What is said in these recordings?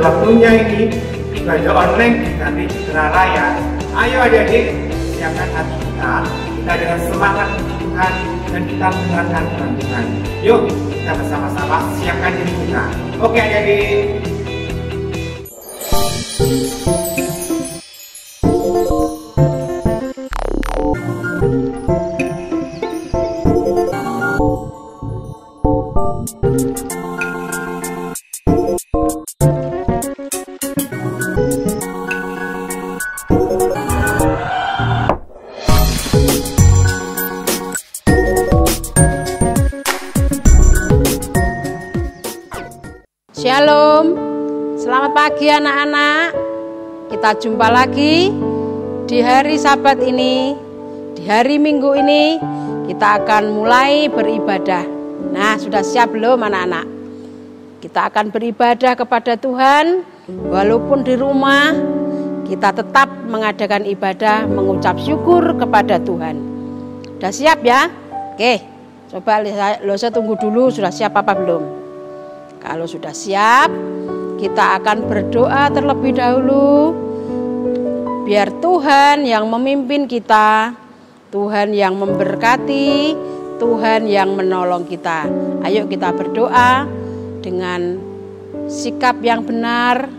waktunya ini ibadah online nanti di Citra Raya. Ayo adik-adik, siapkan hati kita dengan semangat Tuhan dan kita mendengarkan firman Tuhan. Yuk kita bersama-sama siapkan diri kita. Oke adik-adik. Shalom, selamat pagi anak-anak. Kita jumpa lagi di hari Sabat ini. Di hari Minggu ini kita akan mulai beribadah. Nah, sudah siap belum anak-anak? Kita akan beribadah kepada Tuhan. Walaupun di rumah, kita tetap mengadakan ibadah, mengucap syukur kepada Tuhan. Sudah siap ya? Oke, coba Losa tunggu dulu, sudah siap apa belum? Kalau sudah siap, kita akan berdoa terlebih dahulu. Biar Tuhan yang memimpin kita, Tuhan yang memberkati, Tuhan yang menolong kita. Ayo kita berdoa dengan sikap yang benar.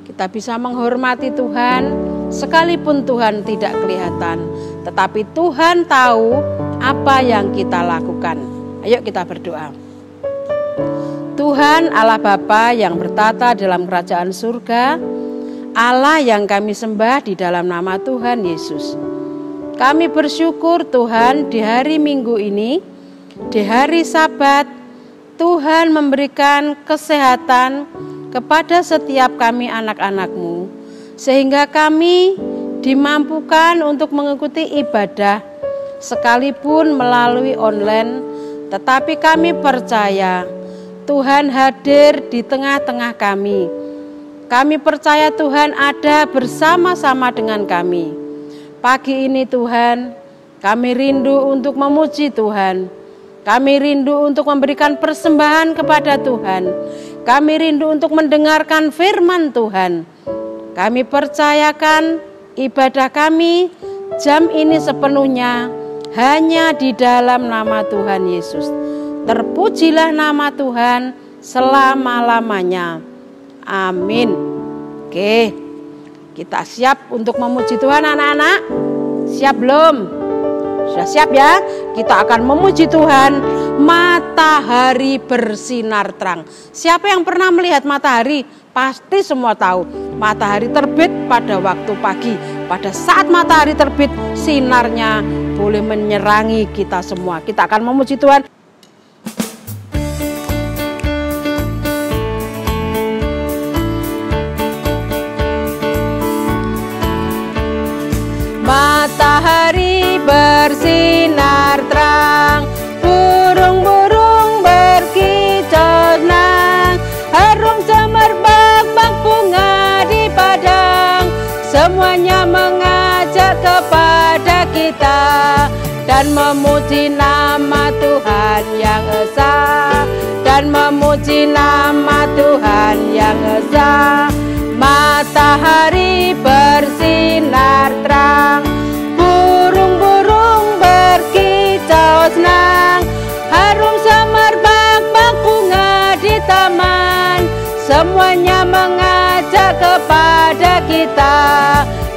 Kita bisa menghormati Tuhan, sekalipun Tuhan tidak kelihatan. Tetapi Tuhan tahu apa yang kita lakukan. Ayo kita berdoa. Tuhan Allah Bapa yang bertata dalam kerajaan surga, Allah yang kami sembah di dalam nama Tuhan Yesus. Kami bersyukur Tuhan di hari Minggu ini, di hari Sabat, Tuhan memberikan kesehatan kepada setiap kami anak-anak-Mu, sehingga kami dimampukan untuk mengikuti ibadah sekalipun melalui online, tetapi kami percaya Tuhan hadir di tengah-tengah kami. Kami percaya Tuhan ada bersama-sama dengan kami. Pagi ini Tuhan, kami rindu untuk memuji Tuhan. Kami rindu untuk memberikan persembahan kepada Tuhan. Kami rindu untuk mendengarkan firman Tuhan. Kami percayakan ibadah kami jam ini sepenuhnya hanya di dalam nama Tuhan Yesus. Terpujilah nama Tuhan selama-lamanya. Amin. Oke, kita siap untuk memuji Tuhan anak-anak? Siap belum? Sudah siap ya? Kita akan memuji Tuhan. Matahari bersinar terang. Siapa yang pernah melihat matahari? Pasti semua tahu. Matahari terbit pada waktu pagi. Pada saat matahari terbit, sinarnya boleh menyerangi kita semua. Kita akan memuji Tuhan. Matahari bersinar terang, burung-burung berkicau senang, harum semerbak bak bunga di padang, semuanya mengajak kepada kita dan memuji nama Tuhan yang esa, dan memuji nama Tuhan yang esa. Matahari bersinar terang, burung-burung berkicau senang, harum semerbak bak bunga di taman, semuanya mengajak kepada kita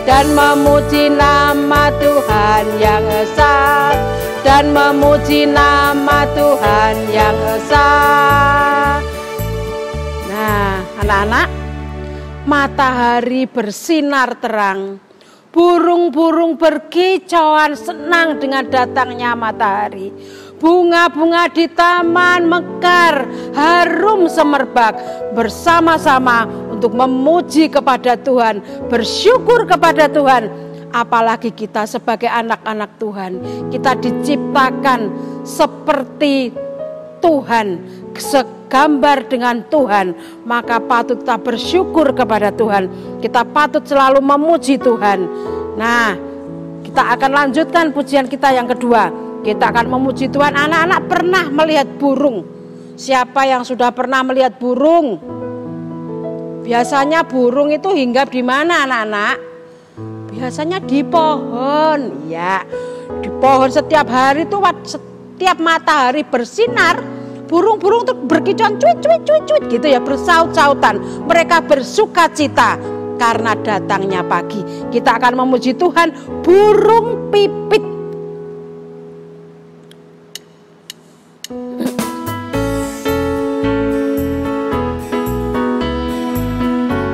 dan memuji nama Tuhan yang esa, dan memuji nama Tuhan yang esa. Nah, anak-anak, matahari bersinar terang, burung-burung berkicauan senang dengan datangnya matahari. Bunga-bunga di taman mekar, harum semerbak, bersama-sama untuk memuji kepada Tuhan, bersyukur kepada Tuhan. Apalagi kita sebagai anak-anak Tuhan, kita diciptakan seperti Tuhan, segambar dengan Tuhan, maka patut kita bersyukur kepada Tuhan. Kita patut selalu memuji Tuhan. Nah, kita akan lanjutkan pujian kita yang kedua. Kita akan memuji Tuhan. Anak-anak pernah melihat burung? Siapa yang sudah pernah melihat burung? Biasanya burung itu hinggap di mana anak-anak? Biasanya di pohon. Ya, di pohon setiap hari itu setiap matahari bersinar, burung-burung itu berkicauan cuit cuit cuit cuit gitu ya, bersaut-sautan. Mereka bersuka cita karena datangnya pagi. Kita akan memuji Tuhan, burung pipit.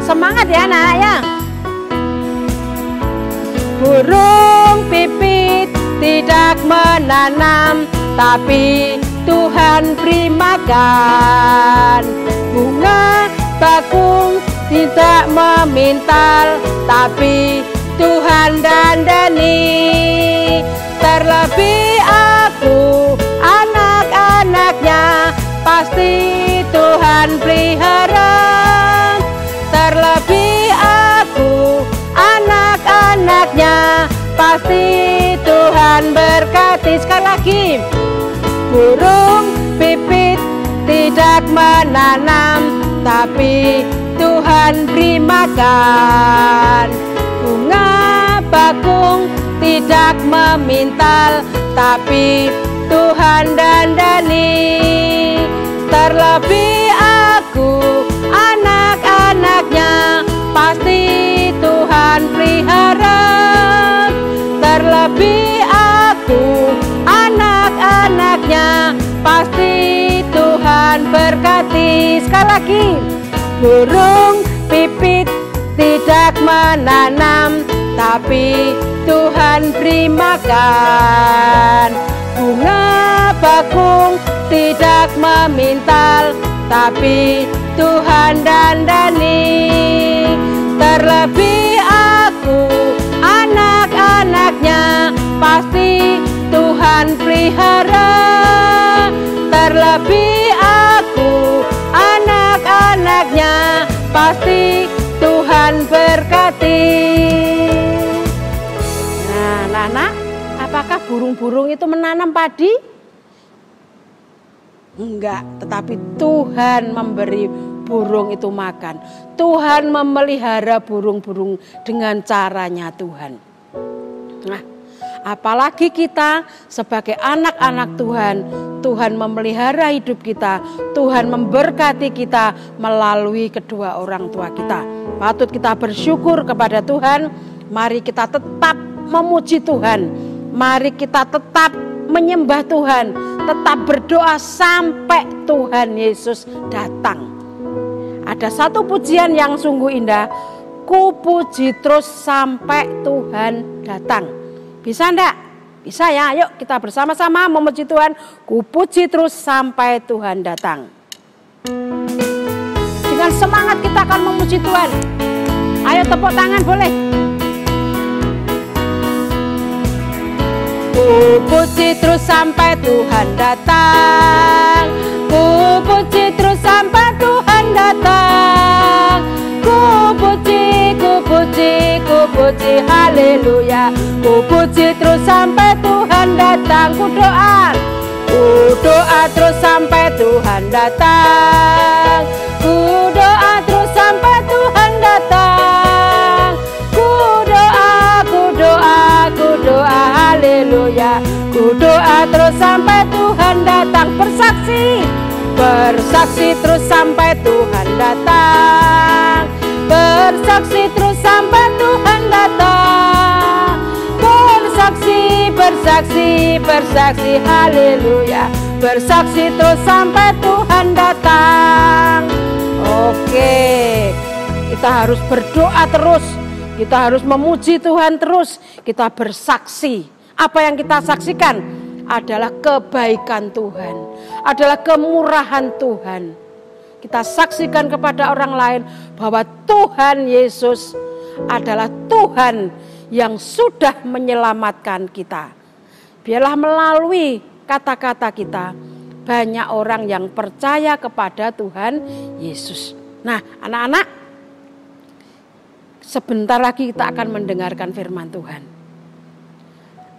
Semangat ya anak ya. Burung pipit tidak menanam, tapi Tuhan beri makan. Bunga bakung tidak memintal, tapi Tuhan dandani. Terlebih aku, anak-anaknya, pasti Tuhan pelihara. Terlebih aku, anak-anaknya, pasti Tuhan berkati. Sekali lagi, burung pipit tidak menanam, tapi Tuhan beri makan. Bunga bakung tidak memintal, tapi Tuhan dandani. Terlebih aku, anak-anaknya, pasti Tuhan pelihara. Terlebih aku, anak-anaknya, pasti Tuhan berkati. Sekali lagi, burung pipit tidak menanam, tapi Tuhan beri makan. Bunga bakung tidak memintal, tapi Tuhan dandani. Terlebih aku, anak-anaknya, pasti Tuhan pelihara. Terlebih aku, anak-anaknya, pasti Tuhan berkati. Nah, anak-anak, apakah burung-burung itu menanam padi? Enggak, tetapi Tuhan memberi burung itu makan. Tuhan memelihara burung-burung dengan caranya Tuhan. Nah, apalagi kita sebagai anak-anak Tuhan, Tuhan memelihara hidup kita, Tuhan memberkati kita melalui kedua orang tua kita. Patut kita bersyukur kepada Tuhan. Mari kita tetap memuji Tuhan. Mari kita tetap menyembah Tuhan, tetap berdoa sampai Tuhan Yesus datang. Ada satu pujian yang sungguh indah, ku puji terus sampai Tuhan datang. Bisa enggak? Bisa ya, yuk kita bersama-sama memuji Tuhan, ku puji terus sampai Tuhan datang. Dengan semangat kita akan memuji Tuhan. Ayo tepuk tangan boleh. Ku puji terus sampai Tuhan datang. Ku puji terus sampai Tuhan datang. Ku puji, ku puji, ku puji, haleluya. Ku puji terus sampai Tuhan datang. Ku doa terus sampai Tuhan datang. Ku doa terus sampai Tuhan datang. Ku doa, haleluya. Ku doa terus sampai Tuhan datang. Bersaksi terus sampai Tuhan datang. Bersaksi terus sampai Tuhan datang. Bersaksi, haleluya. Bersaksi terus sampai Tuhan datang. Oke, kita harus berdoa terus. Kita harus memuji Tuhan terus. Kita bersaksi. Apa yang kita saksikan adalah kebaikan Tuhan, adalah kemurahan Tuhan. Kita saksikan kepada orang lain bahwa Tuhan Yesus adalah Tuhan yang sudah menyelamatkan kita. Biarlah melalui kata-kata kita banyak orang yang percaya kepada Tuhan Yesus. Nah, anak-anak, sebentar lagi kita akan mendengarkan firman Tuhan.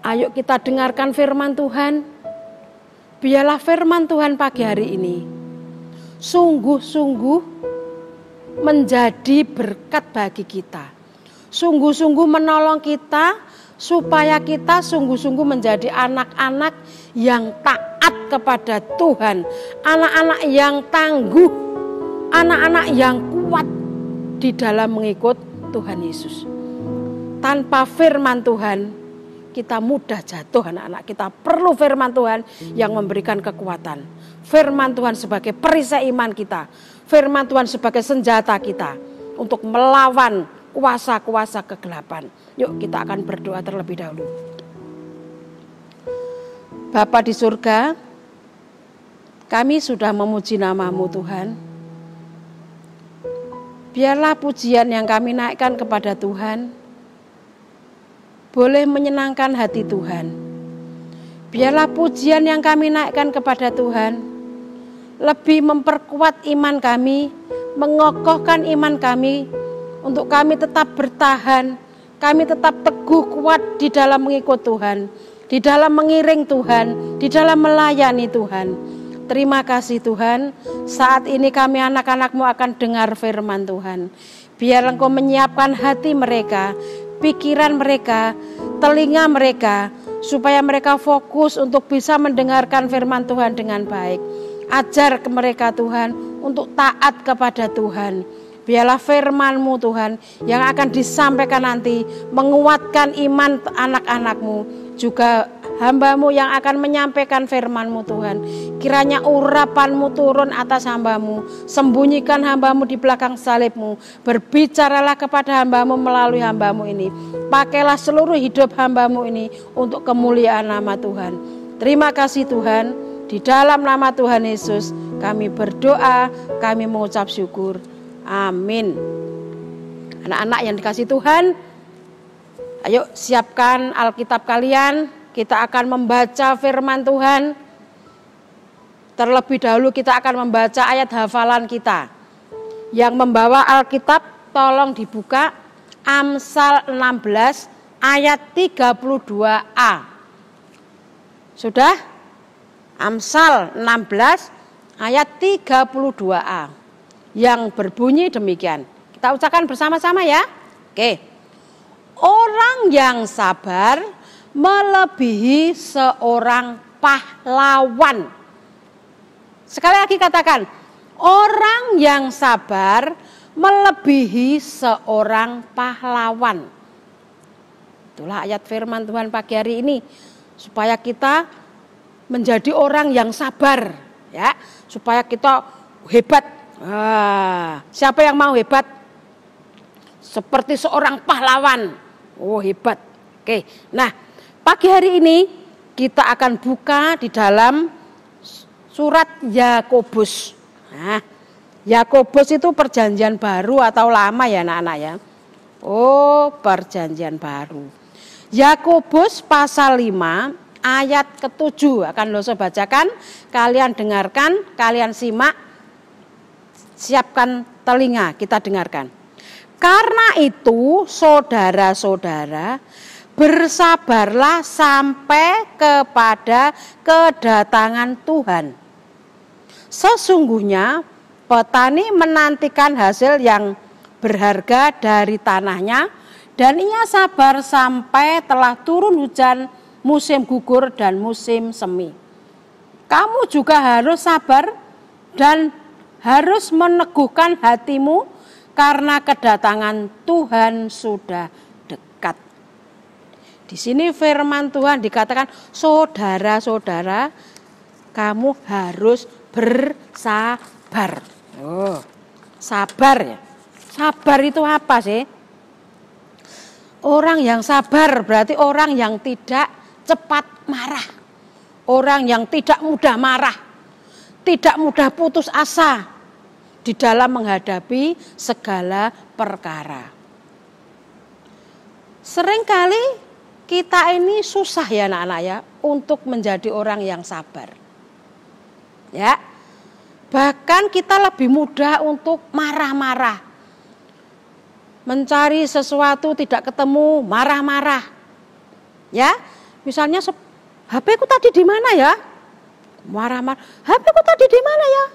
Ayo kita dengarkan firman Tuhan. Biarlah firman Tuhan pagi hari ini sungguh-sungguh menjadi berkat bagi kita. Sungguh-sungguh menolong kita supaya kita sungguh-sungguh menjadi anak-anak yang taat kepada Tuhan, anak-anak yang tangguh, anak-anak yang kuat di dalam mengikut Tuhan Yesus. Tanpa firman Tuhan, kita mudah jatuh anak-anak. Kita perlu firman Tuhan yang memberikan kekuatan. Firman Tuhan sebagai perisai iman kita. Firman Tuhan sebagai senjata kita untuk melawan kuasa-kuasa kegelapan. Yuk kita akan berdoa terlebih dahulu. Bapa di surga, kami sudah memuji nama-Mu Tuhan. Biarlah pujian yang kami naikkan kepada Tuhan boleh menyenangkan hati Tuhan. Biarlah pujian yang kami naikkan kepada Tuhan lebih memperkuat iman kami, mengokohkan iman kami, untuk kami tetap bertahan, kami tetap teguh kuat di dalam mengikut Tuhan, di dalam mengiring Tuhan, di dalam melayani Tuhan. Terima kasih Tuhan, saat ini kami anak-anak-Mu akan dengar firman Tuhan. Biar Engkau menyiapkan hati mereka, pikiran mereka, telinga mereka, supaya mereka fokus untuk bisa mendengarkan firman Tuhan dengan baik. Ajar ke mereka Tuhan untuk taat kepada Tuhan. Biarlah firman-Mu Tuhan yang akan disampaikan nanti menguatkan iman anak-anak-Mu, juga hamba-Mu yang akan menyampaikan firman-Mu Tuhan. Kiranya urapan-Mu turun atas hamba-Mu, sembunyikan hamba-Mu di belakang salib-Mu, berbicaralah kepada hamba-Mu melalui hamba-Mu ini. Pakailah seluruh hidup hamba-Mu ini untuk kemuliaan nama Tuhan. Terima kasih Tuhan, di dalam nama Tuhan Yesus kami berdoa, kami mengucap syukur. Amin. Anak-anak yang dikasihi Tuhan, ayo siapkan Alkitab kalian. Kita akan membaca firman Tuhan. Terlebih dahulu kita akan membaca ayat hafalan kita. Yang membawa Alkitab tolong dibuka Amsal 16 ayat 32a. Sudah? Amsal 16 ayat 32a. Yang berbunyi demikian. Kita ucapkan bersama-sama ya. Oke. Orang yang sabar melebihi seorang pahlawan. Sekali lagi katakan, orang yang sabar melebihi seorang pahlawan. Itulah ayat firman Tuhan pagi hari ini, supaya kita menjadi orang yang sabar, ya, supaya kita hebat. Siapa yang mau hebat? Seperti seorang pahlawan. Oh hebat. Oke. Nah, pagi hari ini kita akan buka di dalam surat Yakobus. Nah, Yakobus itu perjanjian baru atau lama ya anak-anak ya? Oh, perjanjian baru. Yakobus pasal 5 ayat ke-7 akan Loso bacakan, kalian dengarkan, kalian simak. Siapkan telinga, kita dengarkan. Karena itu saudara-saudara, bersabarlah sampai kepada kedatangan Tuhan. Sesungguhnya petani menantikan hasil yang berharga dari tanahnya, dan ia sabar sampai telah turun hujan musim gugur dan musim semi. Kamu juga harus sabar dan harus meneguhkan hatimu karena kedatangan Tuhan sudah dekat. Di sini firman Tuhan dikatakan, saudara-saudara, kamu harus bersabar. Oh, sabar ya. Sabar itu apa sih? Orang yang sabar berarti orang yang tidak cepat marah. Orang yang tidak mudah marah. Tidak mudah putus asa di dalam menghadapi segala perkara. Seringkali kita ini susah ya anak-anak ya untuk menjadi orang yang sabar. Ya. Bahkan kita lebih mudah untuk marah-marah. Mencari sesuatu tidak ketemu, marah-marah. Ya. Misalnya HP ku tadi di mana ya? Marah-marah. HP ku tadi di mana ya?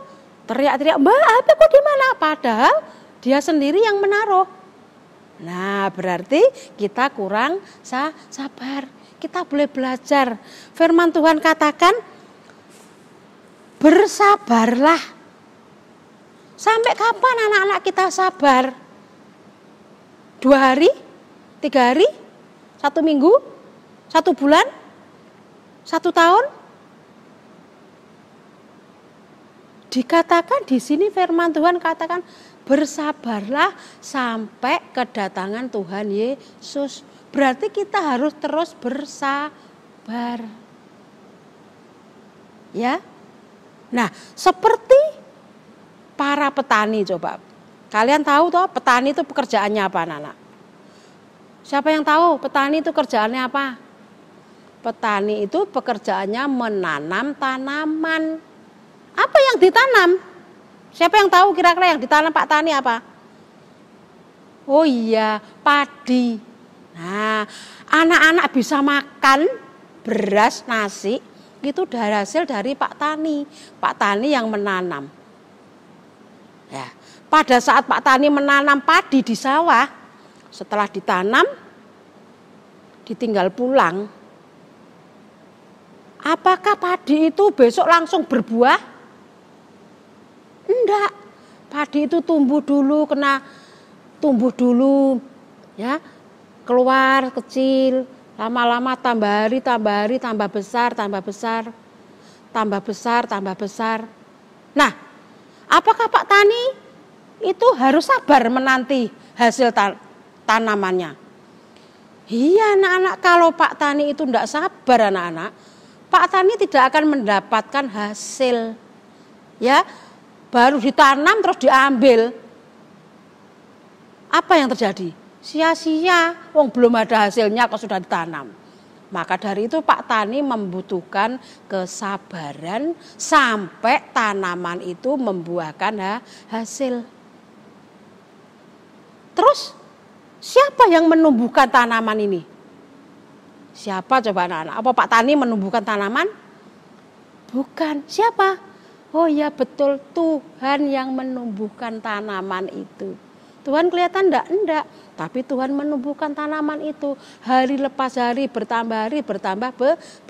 Teriak-teriak, Mbak, HP ku di mana? Padahal Dia sendiri yang menaruh. Nah, berarti kita kurang sabar. Kita boleh belajar. Firman Tuhan katakan, bersabarlah. Sampai kapan anak-anak kita sabar? 2 hari? 3 hari? 1 minggu? 1 bulan? 1 tahun? Dikatakan di sini firman Tuhan katakan, bersabarlah sampai kedatangan Tuhan Yesus. Berarti kita harus terus bersabar. Ya. Nah, seperti para petani coba. Kalian tahu toh petani itu pekerjaannya apa, anak-anak? Siapa yang tahu petani itu kerjaannya apa? Petani itu pekerjaannya menanam tanaman. Apa yang ditanam? Siapa yang tahu kira-kira yang ditanam Pak Tani apa? Oh iya, padi. Nah, anak-anak bisa makan beras, nasi, itu dari hasil dari Pak Tani. Pak Tani yang menanam. Ya, pada saat Pak Tani menanam padi di sawah, setelah ditanam, ditinggal pulang. Apakah padi itu besok langsung berbuah? Enggak, padi itu tumbuh dulu, ya, keluar kecil, lama-lama tambah hari, tambah besar. Nah, apakah Pak Tani itu harus sabar menanti hasil tanamannya? Iya anak-anak, kalau Pak Tani itu enggak sabar anak-anak, Pak Tani tidak akan mendapatkan hasil, ya. Baru ditanam terus diambil. Apa yang terjadi? Sia-sia, wong belum ada hasilnya kok sudah ditanam. Maka dari itu Pak Tani membutuhkan kesabaran sampai tanaman itu membuahkan hasil. Terus siapa yang menumbuhkan tanaman ini? Siapa coba anak-anak? Apa Pak Tani menumbuhkan tanaman? Bukan. Siapa? Oh ya betul, Tuhan yang menumbuhkan tanaman itu. Tuhan kelihatan enggak, tapi Tuhan menumbuhkan tanaman itu. Hari lepas hari bertambah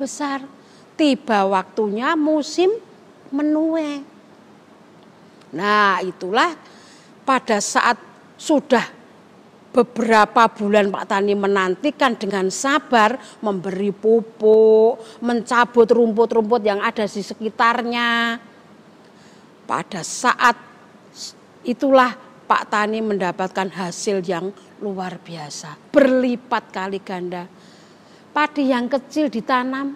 besar. Tiba waktunya musim menuai. Nah, itulah pada saat sudah beberapa bulan Pak Tani menantikan dengan sabar, memberi pupuk, mencabut rumput-rumput yang ada di sekitarnya. Pada saat itulah Pak Tani mendapatkan hasil yang luar biasa, berlipat kali ganda. Padi yang kecil ditanam,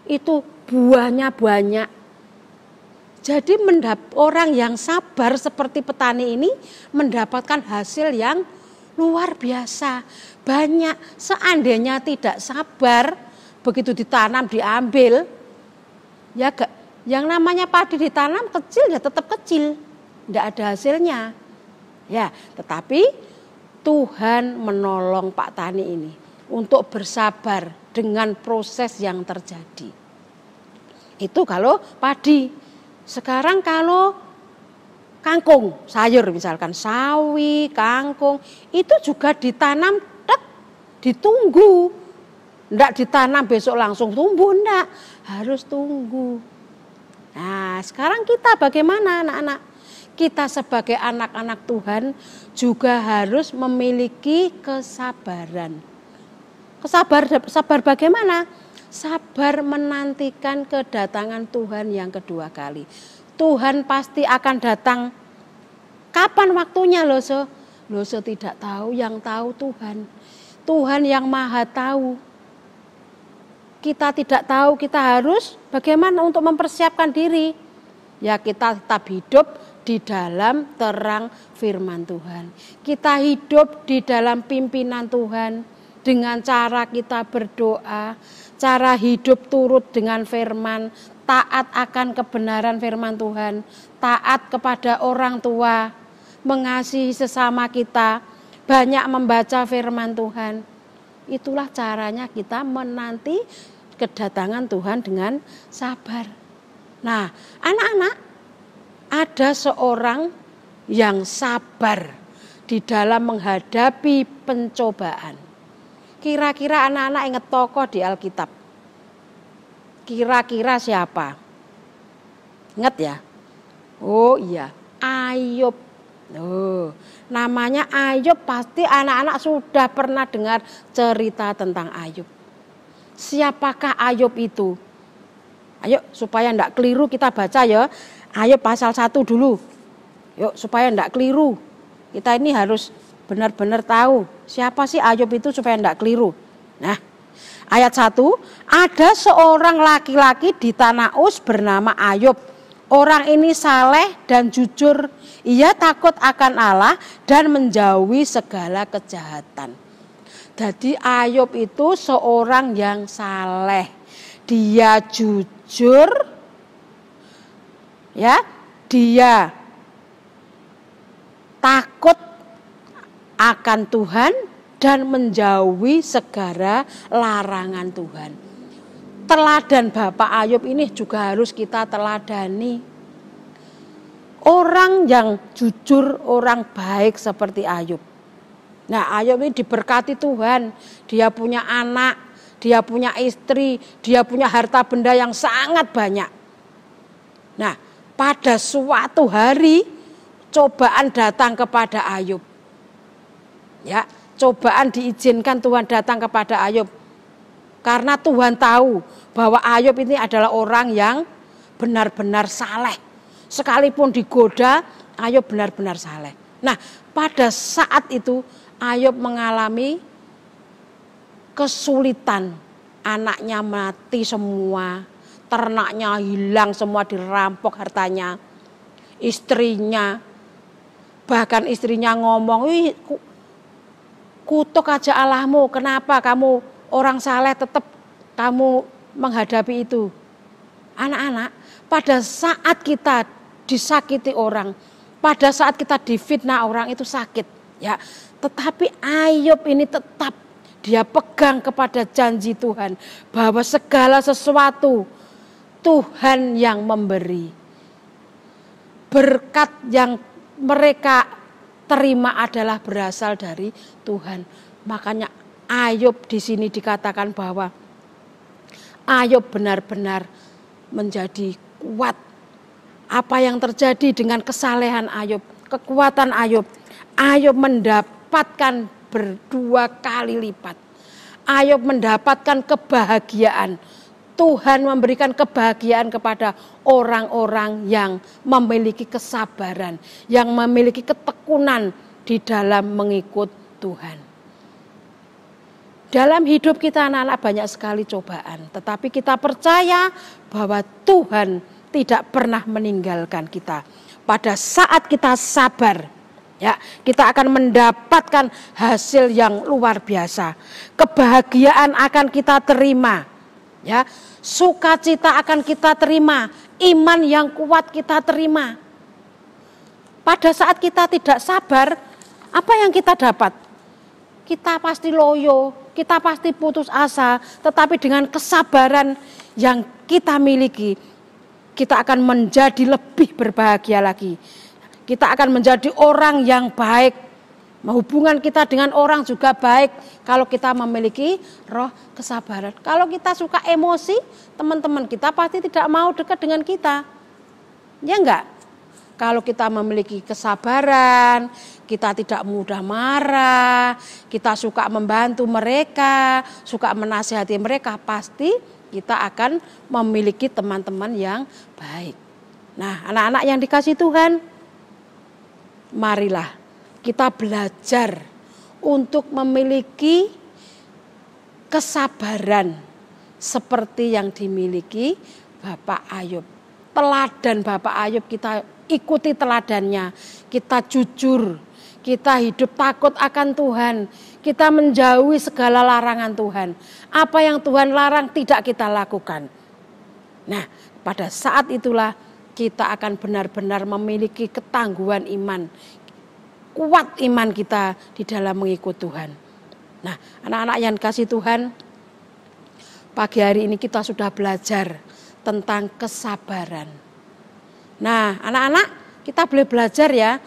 itu buahnya banyak. Jadi orang yang sabar seperti petani ini mendapatkan hasil yang luar biasa, banyak. Seandainya tidak sabar, begitu ditanam diambil, ya yang namanya padi ditanam kecil ya tetap kecil, tidak ada hasilnya. Ya, tetapi Tuhan menolong Pak Tani ini untuk bersabar dengan proses yang terjadi. Itu kalau padi. Sekarang kalau kangkung, sayur misalkan sawi, kangkung, itu juga ditanam, ditunggu. Enggak ditanam besok langsung tumbuh, enggak, harus tunggu. Nah, sekarang kita bagaimana anak-anak? Kita sebagai anak-anak Tuhan juga harus memiliki kesabaran. Sabar bagaimana? Sabar menantikan kedatangan Tuhan yang kedua kali. Tuhan pasti akan datang. Kapan waktunya loh, Loso tidak tahu, yang tahu Tuhan. Tuhan yang maha tahu. Kita tidak tahu, kita harus bagaimana untuk mempersiapkan diri. Ya, kita tetap hidup di dalam terang firman Tuhan. Kita hidup di dalam pimpinan Tuhan dengan cara kita berdoa, cara hidup turut dengan firman, taat akan kebenaran firman Tuhan, taat kepada orang tua, mengasihi sesama kita, banyak membaca firman Tuhan. Itulah caranya kita menanti kedatangan Tuhan dengan sabar. Nah, anak-anak, ada seorang yang sabar di dalam menghadapi pencobaan. Kira-kira anak-anak ingat tokoh di Alkitab? Kira-kira siapa? Ingat ya? Oh iya, Ayub. Oh, namanya Ayub, pasti anak-anak sudah pernah dengar cerita tentang Ayub. Siapakah Ayub itu? Ayo supaya enggak keliru kita baca ya. Ayub pasal 1 dulu. Yuk supaya enggak keliru. Kita ini harus benar-benar tahu siapa sih Ayub itu supaya enggak keliru. Nah, ayat 1, ada seorang laki-laki di tanah Uz bernama Ayub. Orang ini saleh dan jujur, ia takut akan Allah dan menjauhi segala kejahatan. Jadi Ayub itu seorang yang saleh, dia jujur, ya, dia takut akan Tuhan dan menjauhi segala larangan Tuhan. Teladan Bapak Ayub ini juga harus kita teladani. Orang yang jujur, orang baik seperti Ayub. Nah, Ayub ini diberkati Tuhan. Dia punya anak, dia punya istri, dia punya harta benda yang sangat banyak. Nah, pada suatu hari cobaan datang kepada Ayub. Ya, cobaan diizinkan Tuhan datang kepada Ayub. Karena Tuhan tahu bahwa Ayub ini adalah orang yang benar-benar saleh. Sekalipun digoda, Ayub benar-benar saleh. Nah, pada saat itu Ayub mengalami kesulitan. Anaknya mati semua, ternaknya hilang semua, dirampok hartanya. Istrinya, bahkan istrinya ngomong, "Wih, kutuk aja Allahmu, kenapa kamu orang saleh tetap kamu menghadapi itu?" Anak-anak, pada saat kita disakiti orang, pada saat kita difitnah orang itu sakit, ya. Tetapi Ayub ini tetap dia pegang kepada janji Tuhan bahwa segala sesuatu Tuhan yang memberi. Berkat yang mereka terima adalah berasal dari Tuhan. Makanya Ayub di sini dikatakan bahwa Ayub benar-benar menjadi kuat. Apa yang terjadi dengan kesalehan Ayub, kekuatan Ayub? Ayub mendapatkan berdua kali lipat. Ayub mendapatkan kebahagiaan. Tuhan memberikan kebahagiaan kepada orang-orang yang memiliki kesabaran, yang memiliki ketekunan di dalam mengikut Tuhan. Dalam hidup kita anak-anak banyak sekali cobaan, tetapi kita percaya bahwa Tuhan tidak pernah meninggalkan kita. Pada saat kita sabar, ya, kita akan mendapatkan hasil yang luar biasa. Kebahagiaan akan kita terima, ya. Sukacita akan kita terima, iman yang kuat kita terima. Pada saat kita tidak sabar, apa yang kita dapat? Kita pasti loyo, kita pasti putus asa, tetapi dengan kesabaran yang kita miliki, kita akan menjadi lebih berbahagia lagi. Kita akan menjadi orang yang baik. Hubungan kita dengan orang juga baik kalau kita memiliki roh kesabaran. Kalau kita suka emosi, teman-teman kita pasti tidak mau dekat dengan kita. Ya enggak? Kalau kita memiliki kesabaran, kita tidak mudah marah, kita suka membantu mereka, suka menasihati mereka, pasti kita akan memiliki teman-teman yang baik. Nah, anak-anak yang dikasihi Tuhan, marilah kita belajar untuk memiliki kesabaran seperti yang dimiliki Bapak Ayub. Teladan Bapak Ayub kita ikuti teladannya. Kita jujur, kita hidup takut akan Tuhan, kita menjauhi segala larangan Tuhan. Apa yang Tuhan larang tidak kita lakukan. Nah, pada saat itulah kita akan benar-benar memiliki ketangguhan iman. Kuat iman kita di dalam mengikut Tuhan. Nah, anak-anak yang kasih Tuhan, pagi hari ini kita sudah belajar tentang kesabaran. Nah, anak-anak kita boleh belajar ya.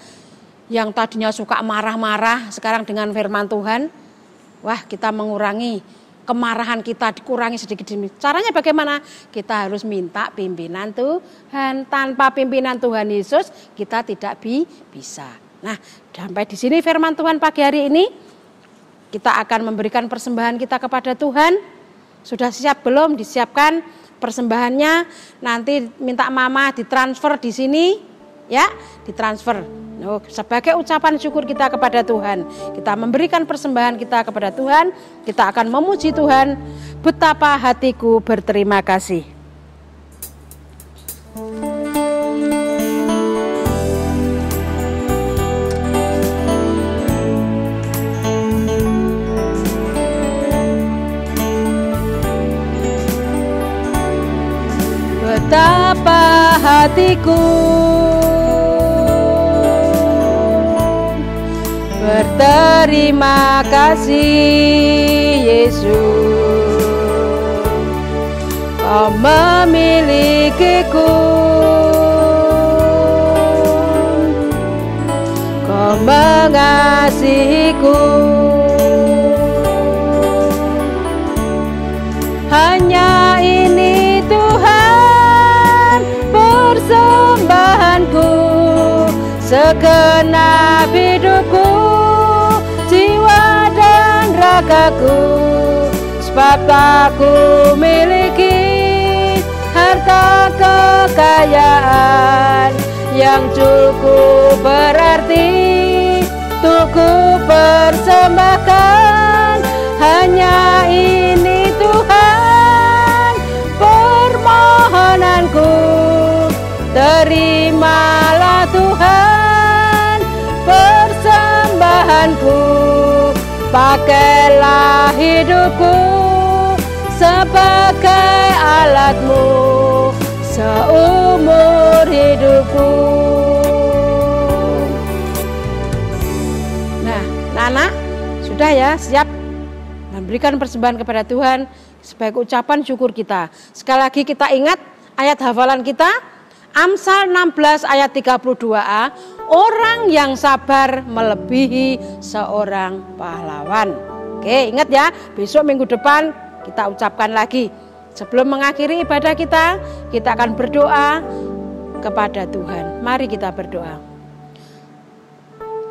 yang tadinya suka marah-marah, sekarang dengan firman Tuhan, wah kita mengurangi kemarahan kita, dikurangi sedikit demi. Caranya bagaimana? Kita harus minta pimpinan Tuhan. Tanpa pimpinan Tuhan Yesus kita tidak bisa. Nah, sampai di sini firman Tuhan pagi hari ini. Kita akan memberikan persembahan kita kepada Tuhan. Sudah siap belum? Disiapkan persembahannya. Nanti minta mama ditransfer di sini, ya, ditransfer. Sebagai ucapan syukur kita kepada Tuhan, kita memberikan persembahan kita kepada Tuhan, kita akan memuji Tuhan. Betapa hatiku berterima kasih. Betapa hatiku berterima kasih, Yesus, Kau memilikiku, Kau mengasihiku. Hanya ini Tuhan persembahanku, segenap hidupku, jiwa dan ragaku, sebab tak ku miliki harta kekayaan yang cukup berarti untuk ku persembahkan. Hanya ini Tuhan permohonanku, terimalah Tuhan persembahanku, pakailah hidupku sebagai alatmu seumur hidupku. Nah, Nana, sudah ya, siap memberikan persembahan kepada Tuhan sebagai ucapan syukur kita. Sekali lagi kita ingat ayat hafalan kita, Amsal 16 ayat 32a, orang yang sabar melebihi seorang pahlawan. Oke, ingat ya, besok minggu depan kita ucapkan lagi. Sebelum mengakhiri ibadah kita akan berdoa kepada Tuhan. Mari kita berdoa.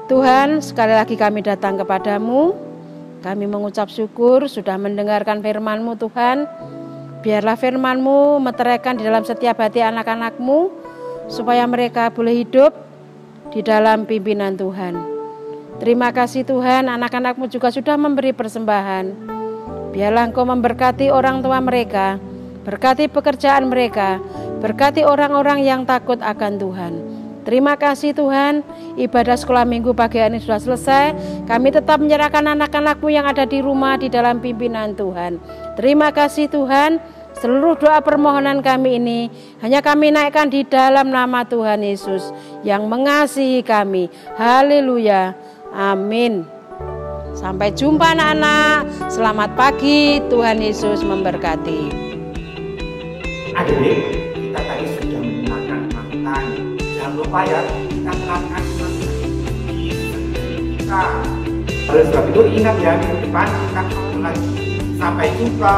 Tuhan, sekali lagi kami datang kepadamu. Kami mengucap syukur sudah mendengarkan firman-Mu Tuhan. Biarlah firman-Mu meteraikan di dalam setiap hati anak-anak-Mu, supaya mereka boleh hidup di dalam pimpinan Tuhan. Terima kasih Tuhan, anak-anak-Mu juga sudah memberi persembahan. Biarlah Engkau memberkati orang tua mereka, berkati pekerjaan mereka, berkati orang-orang yang takut akan Tuhan. Terima kasih Tuhan, ibadah sekolah minggu pagi hari ini sudah selesai. Kami tetap menyerahkan anak-anak-Mu yang ada di rumah di dalam pimpinan Tuhan. Terima kasih Tuhan, seluruh doa permohonan kami ini hanya kami naikkan di dalam nama Tuhan Yesus yang mengasihi kami. Haleluya, amin. Sampai jumpa anak-anak, selamat pagi, Tuhan Yesus memberkati. Adik, kita tadi sudah menggunakan mantan. Jangan lupa ya, kita terapkan kita. Oleh sebab itu ingat ya, minggu depan kita ketemu lagi. Sampai jumpa.